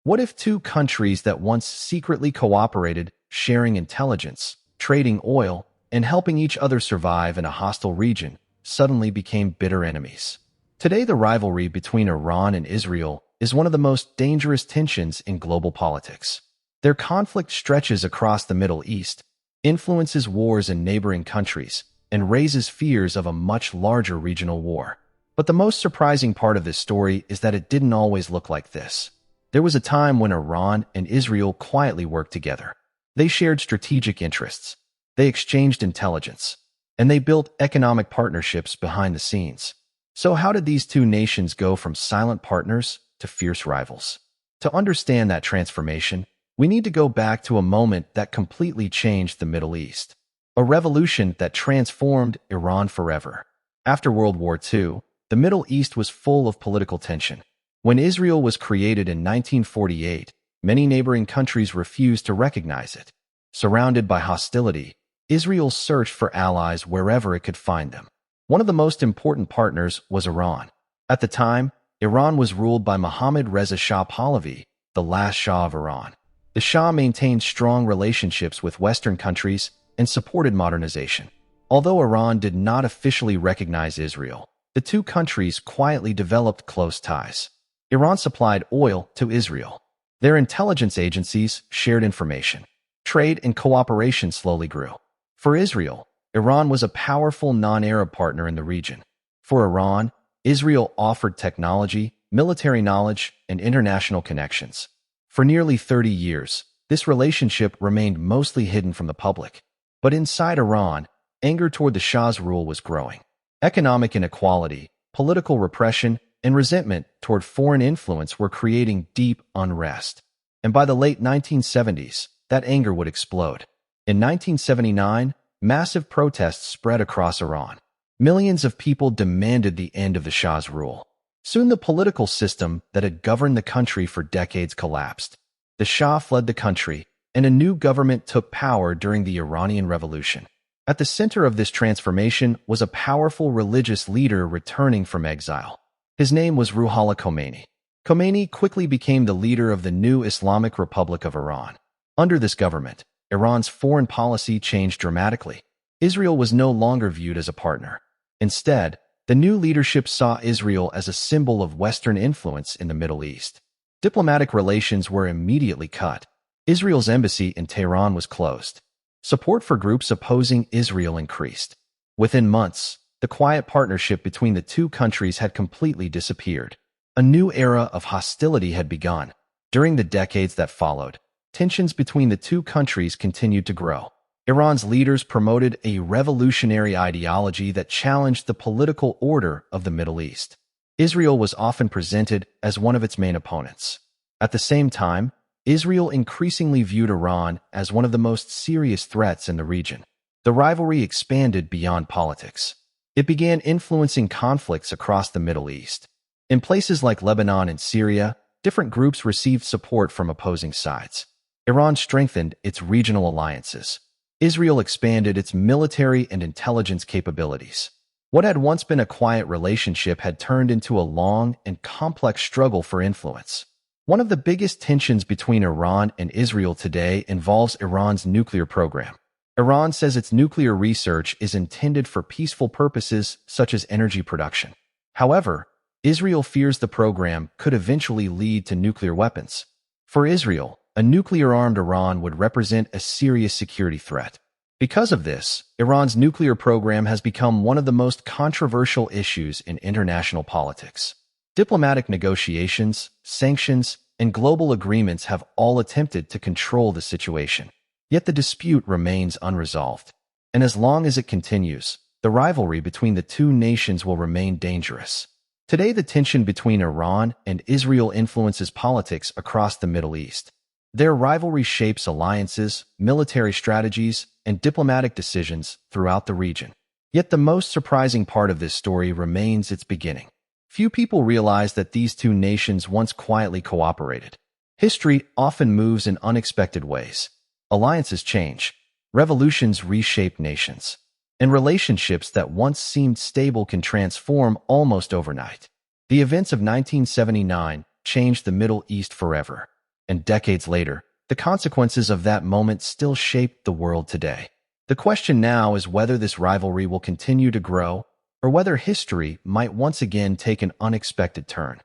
What if two countries that once secretly cooperated, sharing intelligence, trading oil, and helping each other survive in a hostile region, suddenly became bitter enemies? Today, the rivalry between Iran and Israel is one of the most dangerous tensions in global politics. Their conflict stretches across the Middle East, influences wars in neighboring countries, and raises fears of a much larger regional war. But the most surprising part of this story is that it didn't always look like this. There was a time when Iran and Israel quietly worked together. They shared strategic interests, they exchanged intelligence, and they built economic partnerships behind the scenes. So how did these two nations go from silent partners to fierce rivals? To understand that transformation, we need to go back to a moment that completely changed the Middle East. A revolution that transformed Iran forever. After World War II, the Middle East was full of political tension. When Israel was created in 1948, many neighboring countries refused to recognize it. Surrounded by hostility, Israel searched for allies wherever it could find them. One of the most important partners was Iran. At the time, Iran was ruled by Mohammad Reza Shah Pahlavi, the last Shah of Iran. The Shah maintained strong relationships with Western countries and supported modernization. Although Iran did not officially recognize Israel, the two countries quietly developed close ties. Iran supplied oil to Israel. Their intelligence agencies shared information. Trade and cooperation slowly grew. For Israel, Iran was a powerful non-Arab partner in the region. For Iran, Israel offered technology, military knowledge, and international connections. For nearly 30 years, this relationship remained mostly hidden from the public. But inside Iran, anger toward the Shah's rule was growing. Economic inequality, political repression, and resentment toward foreign influence were creating deep unrest. And by the late 1970s, that anger would explode. In 1979, massive protests spread across Iran. Millions of people demanded the end of the Shah's rule. Soon the political system that had governed the country for decades collapsed. The Shah fled the country, and a new government took power during the Iranian Revolution. At the center of this transformation was a powerful religious leader returning from exile. His name was Ruhollah Khomeini. Khomeini quickly became the leader of the new Islamic Republic of Iran. Under this government, Iran's foreign policy changed dramatically. Israel was no longer viewed as a partner. Instead, the new leadership saw Israel as a symbol of Western influence in the Middle East. Diplomatic relations were immediately cut. Israel's embassy in Tehran was closed. Support for groups opposing Israel increased. Within months, the quiet partnership between the two countries had completely disappeared. A new era of hostility had begun. During the decades that followed, tensions between the two countries continued to grow. Iran's leaders promoted a revolutionary ideology that challenged the political order of the Middle East. Israel was often presented as one of its main opponents. At the same time, Israel increasingly viewed Iran as one of the most serious threats in the region. The rivalry expanded beyond politics. It began influencing conflicts across the Middle East. In places like Lebanon and Syria, different groups received support from opposing sides. Iran strengthened its regional alliances. Israel expanded its military and intelligence capabilities. What had once been a quiet relationship had turned into a long and complex struggle for influence. One of the biggest tensions between Iran and Israel today involves Iran's nuclear program. Iran says its nuclear research is intended for peaceful purposes such as energy production. However, Israel fears the program could eventually lead to nuclear weapons. For Israel, a nuclear-armed Iran would represent a serious security threat. Because of this, Iran's nuclear program has become one of the most controversial issues in international politics. Diplomatic negotiations, sanctions, and global agreements have all attempted to control the situation. Yet the dispute remains unresolved. And as long as it continues, the rivalry between the two nations will remain dangerous. Today, the tension between Iran and Israel influences politics across the Middle East. Their rivalry shapes alliances, military strategies, and diplomatic decisions throughout the region. Yet the most surprising part of this story remains its beginning. Few people realize that these two nations once quietly cooperated. History often moves in unexpected ways. Alliances change, revolutions reshape nations, and relationships that once seemed stable can transform almost overnight. The events of 1979 changed the Middle East forever. and decades later, the consequences of that moment still shape the world today. The question now is whether this rivalry will continue to grow or whether history might once again take an unexpected turn.